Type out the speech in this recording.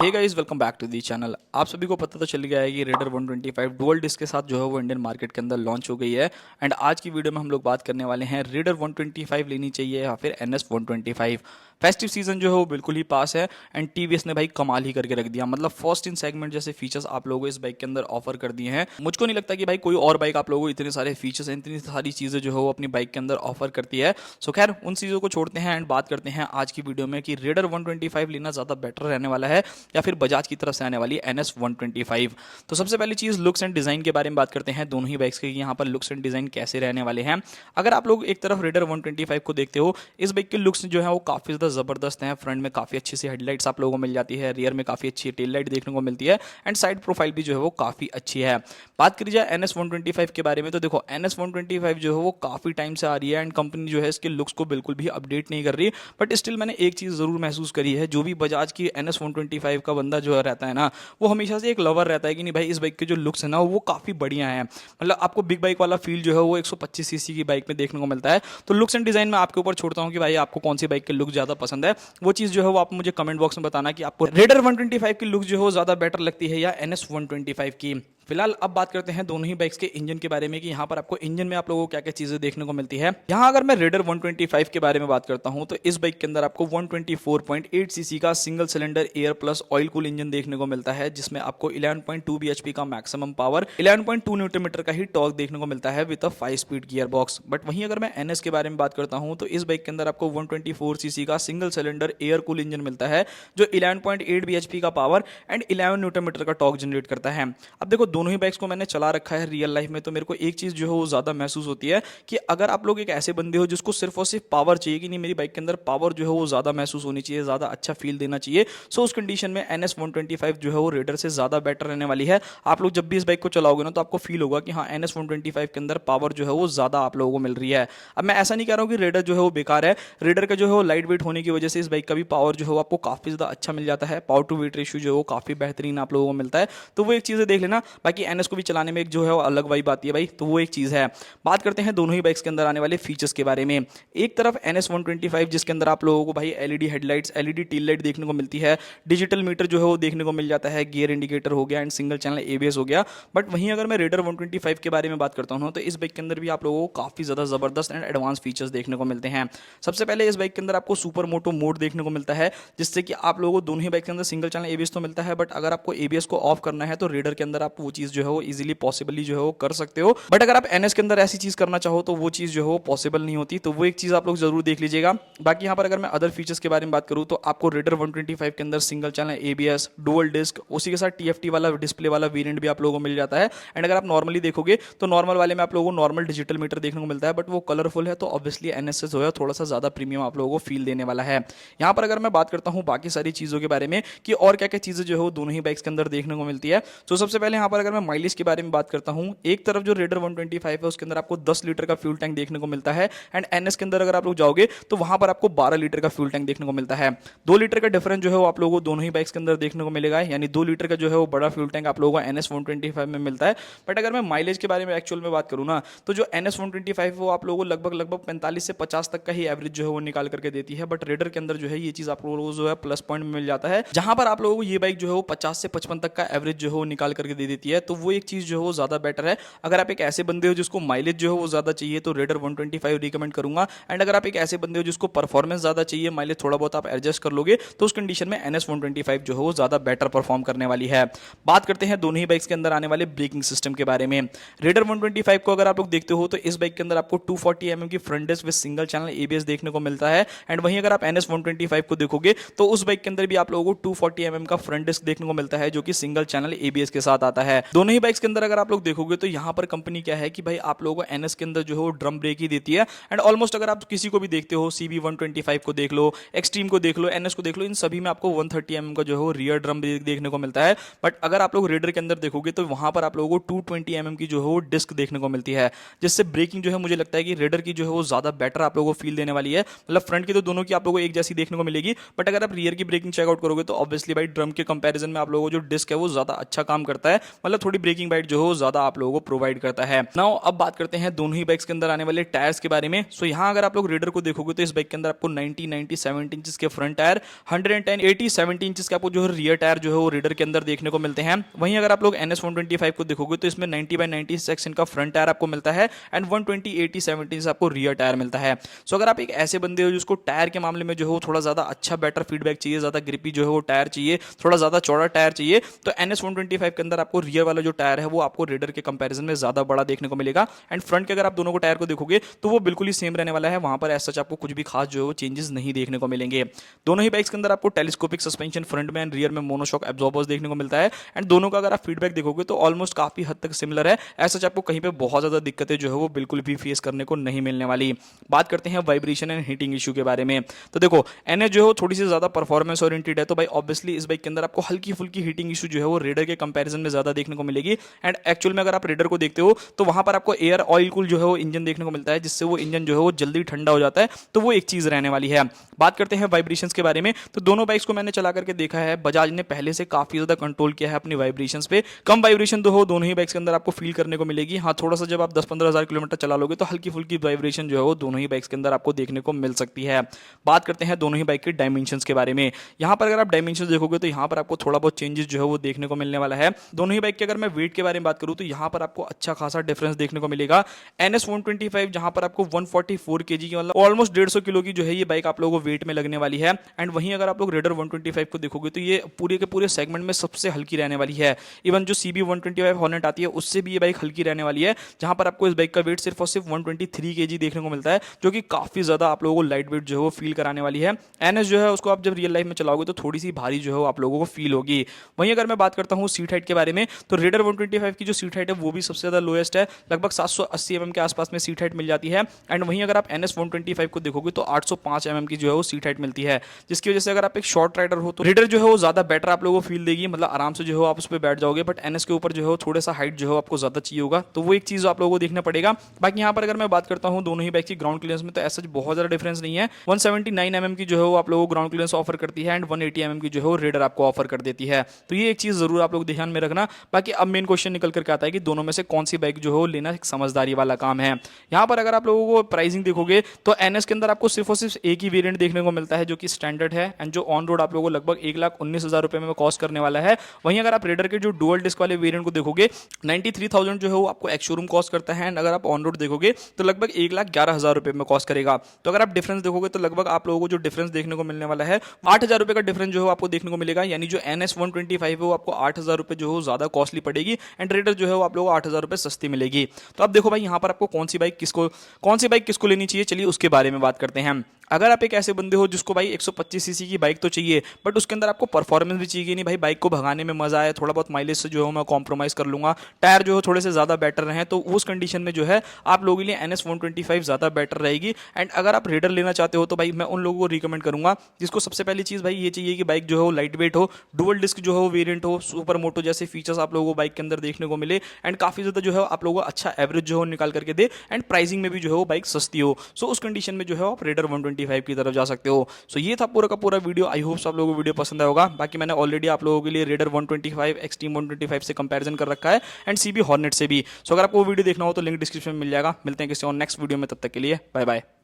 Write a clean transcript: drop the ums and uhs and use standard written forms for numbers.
Hey guys, welcome back to the channel. आप सभी को पता तो चल गया है कि रेडर 125 डुअल डिस्क के साथ जो है वो इंडियन मार्केट के अंदर लॉन्च हो गई है। एंड आज की वीडियो में हम लोग बात करने वाले हैं रेडर 125 लेनी चाहिए या फिर NS 125। फेस्टिव सीजन जो है वो बिल्कुल ही पास है एंड टीवीएस ने भाई कमाल ही करके रख दिया। मतलब फर्स्ट इन सेगमेंट जैसे फीचर्स आप लोगों को इस बाइक के अंदर ऑफर कर दिए हैं। मुझको नहीं लगता कि भाई कोई और बाइक आप लोगों को इतने सारे फीचर्स इतनी सारी चीजें जो है वो अपनी बाइक के अंदर ऑफर करती है। सो खैर उन चीजों को छोड़ते हैं एंड बात करते हैं आज की वीडियो में कि रेडर 125 लेना ज्यादा बेटर रहने वाला है या फिर बजाज की तरफ से आने वाली NS 125। तो सबसे पहली चीज लुक्स एंड डिजाइन के बारे में बात करते हैं दोनों ही बाइक्स के, यहाँ पर लुक्स एंड डिजाइन कैसे रहने वाले हैं। अगर आप लोग एक तरफ रेडर 125 को देखते हो, इस बाइक के लुक्स जो है वो काफी ज्यादा जबरदस्त हैं। फ्रंट में काफी अच्छी सी हेडलाइट्स आप लोगों को मिल जाती है, रियर में काफी अच्छी टेल लाइट देखने को मिलती है एंड साइड प्रोफाइल भी जो है वो काफी अच्छी है। बात करी जाए NS 125 के बारे में, तो देखो NS 125 जो है वो काफी टाइम से आ रही है एंड कंपनी जो है इसके लुक्स को बिल्कुल भी अपडेट नहीं कर रही। बट स्टिल मैंने एक चीज जरूर महसूस करी है, जो भी बजाज की NS 125 का बंदा जो रहता है ना, वो हमेशा से एक लवर रहता है कि नहीं भाई इस बाइक के जो लुक्स है ना वो काफी बढ़िया है। मतलब आपको बिग बाइक वाला फील जो है वो 125 सीसी की बाइक में देखने को मिलता है। तो लुक्स एंड डिजाइन में आपके ऊपर छोड़ता हूं कि भाई आपको कौन सी बाइक के लुक ज्यादा पसंद है। वो चीज जो है वो आप मुझे कमेंट बॉक्स में बताना कि आपको रेडर 125 की लुक जो है वो ज्यादा बेटर लगती है या NS 125 की। फिलहाल अब बात करते हैं दोनों ही बाइक्स के इंजन के बारे में कि यहाँ पर आपको इंजन में आप लोगों को क्या क्या चीजें देखने को मिलती है। यहाँ अगर मैं रेडर 125 के बारे में बात करता हूँ तो इस बाइक के अंदर आपको 124.8 सीसी का single cylinder air plus oil cool engine देखने को मिलता है, जिसमें आपको 11.2 bhp का मैक्सिमम पावर, 11.2 न्यूटन मीटर का ही टॉर्क देखने को मिलता है with a 5 speed gear box. But वहीं अगर मैं NS के बारे में बात करता हूँ तो इस बाइक के अंदर आपको 124 सीसी का single cylinder air cool engine मिलता है, जो 11.8 bhp का पावर एंड 11 न्यूटन मीटर का टॉर्क जनरेट करता है। अब देखो दोनों ही बाइक्स को मैंने चला रखा है रियल लाइफ में, तो मेरे को एक चीज जो है वो ज्यादा महसूस होती है कि अगर आप लोग एक ऐसे बंदे हो जिसको सिर्फ और सिर्फ पावर चाहिए कि नहीं मेरी बाइक के अंदर पावर जो है वो ज्यादा महसूस होनी चाहिए, ज्यादा अच्छा फील देना चाहिए, सो उस कंडीशन में NS 125 जो है वो रेडर से ज्यादा बेटर रहने वाली है। आप लोग जब भी इस बाइक को चलाओगे ना तो आपको फील होगा कि हाँ NS 125 के अंदर पावर जो है वो ज्यादा आप लोगों को मिल रही है। अब मैं ऐसा नहीं कह रहा हूँ कि रेडर जो है वो बेकार है, रेडर का जो है वो लाइट वेट होने की वजह से इस बाइक का भी पावर जो है वो आपको काफी ज्यादा अच्छा मिल जाता है। पावर टू वेट रेशियो जो है वो काफी बेहतरीन आप लोगों को मिलता है, तो वो एक चीज देख लेना। बाकी NS को भी चलाने में एक जो है वो अलग वाइब आती है भाई, तो वो एक चीज है। बात करते हैं दोनों ही बाइक्स के अंदर आने वाले फीचर्स के बारे में। एक तरफ NS 125 जिसके अंदर आप लोगों को भाई LED headlights, LED tail light देखने को मिलती है, डिजिटल मीटर जो है वो देखने को मिल जाता है, गियर इंडिकेटर हो गया एंड सिंगल चैनल ABS हो गया। बट वहीं अगर मैं रेडर 125 के बारे में बात करता हूं तो इस बाइक के अंदर भी आप लोगों को काफी ज्यादा जबरदस्त एंड एडवांस फीचर्स देखने को मिलते हैं। सबसे पहले इस बाइक के अंदर आपको सुपर मोटो मोड देखने को मिलता है, जिससे कि आप लोगों को दोनों ही बाइक के अंदर सिंगल चैनल ABS तो मिलता है, बट अगर आपको ABS को ऑफ करना है तो रेडर के अंदर आप वो चीज जो है वो इजीली पॉसिबली जो है वो कर सकते हो। बट अगर आप NS के अंदर ऐसी चीज करना चाहो तो वो चीज जो है वो पॉसिबल नहीं होती, तो वो एक चीज आप लोग जरूर देख लीजिएगा। बाकी यहाँ पर अगर मैं अदर फीचर्स के बारे में बात करूँ तो आपको रेडर 125 के अंदर single channel ABS, dual disc, उसी के साथ TFT वाला डिस्प्ले वाला वेरिएंट भी आप लोगों को मिल जाता है। एंड अगर आप नॉर्मली देखोगे तो नॉर्मल वाले में आप लोगों को नॉर्मल डिजिटल मीटर देखने को मिलता है, बट वो कलरफुल है, तो ऑब्वियसली NS से जो है थोड़ा सा ज्यादा प्रीमियम आप लोगों को फील देने वाला है। यहाँ पर अगर मैं बात करता हूँ बाकी सारी चीजों के बारे में कि और क्या क्या चीजें जो है वो दोनों ही बाइक्स के अंदर देखने को मिलती है, तो सबसे पहले यहाँ पर अगर मैं माइलेज के बारे में बात करता हूँ, एक तरफ जो रेडर 125 है उसके अंदर आपको 10 लीटर का फ्यूल टैंक देखने को मिलता है एंड NS के अंदर अगर आप लोग जाओगे तो वहां पर आपको 12 लीटर का फ्यूल टैंक देखने को मिलता है। 2 लीटर का डिफरेंस जो है वो आप लोगों को दोनों ही बाइक्स के अंदर देखने को मिलेगा, यानी 2 लीटर का जो है वो बड़ा फ्यूल टैंक आप लोगों को NS 125 में मिलता है। बट अगर मैं माइलेज के बारे में एक्चुअल में बात करूँ ना, तो जो NS 125 वो आप लोगों को लगभग 45 से 50 तक का ही एवरेज जो है वो निकाल करके देती है, बट रेडर के अंदर जो है ये चीज आप लोगों को जो है प्लस पॉइंट में मिल जाता है, जहां पर आप लोगों को ये बाइक जो है वो 50 से 55 तक का एवरेज जो है वो निकाल करके दे देती है, तो वो एक चीज जो है वो ज्यादा बेटर है। अगर आप एक ऐसे बंदे हो जिसको माइलेज जो है वो ज्यादा चाहिए तो रेडर 125 रिकमेंड करूंगा, एंड अगर आप एक ऐसे बंदे हो जिसको परफॉर्मेंस ज्यादा चाहिए, माइलेज थोड़ा बहुत आप एडजस्ट कर लोगे, तो उस कंडीशन में NS 125 जो है वो ज्यादा बेटर परफॉर्म करने वाली है। बात करते हैं दोनों ही बाइक्स के अंदर आने वाले ब्रेकिंग सिस्टम के बारे में। रेडर 125 को अगर आप लोग देखते हो तो इस बाइक के अंदर आपको 240 mm की front disc with single channel ABS देखने को मिलता है, एंड वहीं अगर आप NS 125 को देखोगे तो उस बाइक के अंदर भी आप लोगों को 240 mm का फ्रंट डिस्क देखने को मिलता है, जो कि सिंगल चैनल ABS के साथ आता है। दोनों ही बाइक्स के अंदर अगर आप लोग देखोगे तो यहाँ पर कंपनी क्या है कि भाई आप लोगों को NS के अंदर जो है वो ड्रम ब्रेक ही देती है, एंड ऑलमोस्ट अगर आप किसी को भी देखते हो, CB 125 को देख लो, एक्सट्रीम को देख लो, NS को देख लो, इन सभी में आपको 130 mm का जो है वो रियर ड्रम ब्रेक देखने को मिलता है। बट अगर आप लोग रेडर के अंदर देखोगे तो वहां पर आप लोगों को 220 mm की जो है वो डिस्क देखने को मिलती है, जिससे ब्रेकिंग जो है मुझे लगता है कि रेडर की जो है वो ज्यादा बेटर आप लोगों को फील देने वाली है। मतलब फ्रंट की तो दोनों की आप लोगों को एक जैसी देखने को मिलेगी, बट अगर आप रियर की ब्रेकिंग चेकआउट करोगे तो ऑब्वियसली भाई ड्रम के कंपैरिजन में आप लोगों को जो डिस्क है वो ज्यादा अच्छा काम करता है। मतलब मतलब थोड़ी ब्रेकिंग बाइट जो है ज्यादा आप लोगों को प्रोवाइड करता है। नाउ अब बात करते हैं दोनों ही बाइक्स के अंदर आने वाले टायर्स के बारे में। सो यहाँ अगर आप लोग रेडर को देखोगे तो इस बाइक के अंदर आपको 90 70 इंचेस के फ्रंट टायर, 110 80 70 इंचेस के आपको जो है रियर टायर जो है वो रेडर के अंदर देखने को मिलते हैं। वहीं अगर आप लोग NS 125 को देखोगे तो इसमें 90/90 सेक्शन का फ्रंट टायर आपको मिलता है एंड 120 80 70 आपको रियर टायर मिलता है। सो अगर आप एक ऐसे बंदे हो जिसको टायर के मामले में जो है वो थोड़ा ज्यादा अच्छा बेटर फीडबैक चाहिए, ज्यादा ग्रिपी जो है वो टायर चाहिए, थोड़ा ज्यादा चौड़ा टायर चाहिए, तो NS 125 के अंदर आपको रियर वाला जो टायर है वो आपको रेडर के कंपैरिजन में ज्यादा बड़ा देखने को मिलेगा। एंड फ्रंट के अगर आप दोनों को टायर को देखोगे तो वो बिल्कुल ही सेम रहने वाला है, वहां पर ऐसा आपको कुछ भी खास जो है वो चेंजेस नहीं देखने को मिलेंगे। दोनों ही बाइक्स के अंदर आपको टेलीस्कोपिक सस्पेंशन फ्रंट में एंड रियर में मोनोशॉक एब्जॉर्बर्स देखने को मिलता है। एंड दोनों का अगर आप फीडबैक देखोगे तो ऑलमोस्ट काफी हद तक सिमिलर है, ऐसा आपको कहीं पे बहुत ज्यादा दिक्कतें जो है वो बिल्कुल भी फेस करने को नहीं मिलने वाली। बात करते हैं वाइब्रेशन एंड हीटिंग इशू के बारे में। तो देखो NS जो है थोड़ी सी ज्यादा परफॉर्मेंस ओरिएंटेड है, तो भाई ऑब्वियसली इस बाइक के अंदर आपको हल्की फुल्की हीटिंग इशू जो है वो रेडर के कंपैरिजन में ज्यादा देखने को मिलेगी। एंड एक्चुअल में अगर आप रेडर को देखते हो तो वहां पर आपको एयर ऑयल कूल जो है वो इंजन देखने को मिलता है, जिससे वो इंजन जो है वो जल्दी ठंडा हो जाता है, तो वो एक चीज रहने वाली है। बात करते हैं वाइब्रेशंस के बारे में। तो दोनों बाइक्स को मैंने चला करके देखा है, बजाज ने पहले से काफी ज्यादा कंट्रोल किया है अपनी वाइब्रेशंस पे। कम वाइब्रेशन तो हो दोनों ही बाइक्स के अंदर आपको फील करने को मिलेगी। हाँ, थोड़ा सा जब आप 10-15 हज़ार किलोमीटर चला लोगे तो हल्की फुल्की वाइब्रेशन जो है वो दोनों ही बाइक्स के अंदर आपको देखने को मिल सकती है। बात करते हैं दोनों ही बाइक के डायमेंशंस के बारे में। यहाँ पर अगर आप डायमेंशंस देखोगे तो यहाँ पर आपको थोड़ा बहुत चेंजेस जो है वो देखने को मिलने वाला है। दोनों ही बाइक के अगर मैं वेट के बारे में बात करूँ तो यहाँ पर आपको अच्छा खासा डिफरेंस देखने को मिलेगा। NS 125 जहाँ पर आपको 144 kg की मतलब ऑलमोस्ट 150 किलो की जो है ये बाइक आप लोगों को वेट में लगने वाली है। एंड वहीं अगर आप लोग रेडर 125 को देखोगे तो ये पूरे के पूरे सेगमेंट में सबसे हल्की रहने वाली है। इवन जो CB 125 हॉर्नेट आती है उससे भी ये बाइक हल्की रहने वाली है, जहां पर आपको इस बाइक का वेट सिर्फ और सिर्फ 123 kg देखने को मिलता है, जो कि काफी ज्यादा आप लोगों को लाइट वेट जो है वो फील कराने वाली है। NS जो है उसको आप जब रियल लाइफ में चलाओगे तो थोड़ी सी भारी जो है आप लोगों को फील होगी। वहीं अगर मैं बात करता हूँ सीट हाइट के बारे में तो रेडर 125 की जो सीट हाइट है वो भी सबसे ज्यादा लोएस्ट है, लगभग 780 mm के आसपास में सीट हाइट मिल जाती है। एंड वहीं अगर आप NS 125 को देखोगे तो 805 mm की जो है वो सीट हाइट मिलती है, जिसकी वजह से अगर आप एक शॉर्ट राइडर हो तो रेडर जो है वो ज्यादा बेटर आप लोगों को फील देगी, मतलब आराम से जो है आप उस पर बैठ जाओगे। बट NS के ऊपर जो है वो थोड़ा सा हाइट जो है आपको ज्यादा चाहिए होगा, तो वो एक चीज आप लोगों को देखना पड़ेगा। बाकी यहाँ पर अगर मैं बात करता हूँ दोनों ही बाइक की ग्राउंड क्लियरेंस में तो ऐसा बहुत ज्यादा डिफरेंस नहीं है। 179 mm की जो है वो आप लोगों को ग्राउंड क्लियरेंस ऑफर करती है एंड 180 mm की जो है वो रेडर आपको ऑफर कर देती है, तो ये एक चीज जरूर आप लोग ध्यान में रखना। बाकी अब मेन क्वेश्चन निकल करके आता है कि दोनों में से कौन सी बाइक जो है वो लेना एक समझदारी वाला काम है। यहाँ पर अगर आप लोगों को प्राइसिंग देखोगे तो NS के अंदर आपको सिर्फ और सिर्फ एक ही वेरिएंट देखने को मिलता है जो कि स्टैंडर्ड है एंड जो ऑन रोड आप लोगों को लगभग 1,19,000 रुपए में कॉस्ट करने वाला है। वहीं अगर आप रेडर के जो डुअल डिस्क वाले वेरिएंट को देखोगे 93,000 जो है वो आपको एक्स शोरूम कॉस्ट करता है एंड अगर आप ऑन रोड देखोगे तो लगभग 1,11,000 रुपए में कॉस्ट करेगा। तो अगर आप डिफरेंस देखोगे तो लगभग आप लोगों को जो डिफरेंस देखने को मिलने वाला है 8,000 रुपए का डिफरेंस जो है आपको देखने को मिलेगा, यानी जो NS 125 है वो आपको 8,000 रुपए जो है ज्यादा कॉस्टली पड़ेगी एंड रेडर जो है वो आप लोगों को 8,000 रुपए सस्ती मिलेगी। तो अब देखो भाई यहाँ पर आपको कौन सी बाइक किसको लेनी चाहिए, चलिए उसके बारे में बात करते हैं। अगर आप एक ऐसे बंदे हो जिसको भाई 125 सीसी की बाइक तो चाहिए बट उसके अंदर आपको परफॉर्मेंस भी चाहिए, नहीं भाई बाइक को भगाने में मजा आए, थोड़ा बहुत माइलेज से जो है मैं कॉम्प्रोमाइज कर लूंगा, टायर जो है थोड़े से ज्यादा बेटर रहे, तो उस कंडीशन में जो है आप लोगों के लिए NS 125 ज्यादा बेटर रहेगी। एंड अगर आप रेडर लेना चाहते हो तो भाई मैं उन लोगों को रिकमेंड करूंगा जिसको सबसे पहली चीज भाई ये चाहिए कि बाइक जो है वो लाइट वेट हो, डुअल डिस्क जो है वो वेरिएंट हो, सुपर मोटो जैसे फीचर्स आप लोगों को बाइक के अंदर देखने को मिले एंड काफी ज्यादा जो है आप लोगों को अच्छा एवरेज जो है निकाल करके दे एंड प्राइसिंग में भी जो है वो बाइक सस्ती हो। सो उस कंडीशन में जो है आप रेडर 125 की तरफ जा सकते हो। सो ये था पूरा का पूरा वीडियो। आई होप आप लोगों को वीडियो पसंद आया होगा। बाकी मैंने ऑलरेडी आप लोगों के लिए रेडर 125 एक्सट्रीम 125 से कंपैरिजन कर रखा है एंड CB हॉर्नेट से भी। सो अगर आपको वीडियो देखना हो तो लिंक डिस्क्रिप्शन में मिल जाएगा। मिलते हैं किसी और नेक्स्ट वीडियो में, तब तक के लिए बाय बाय।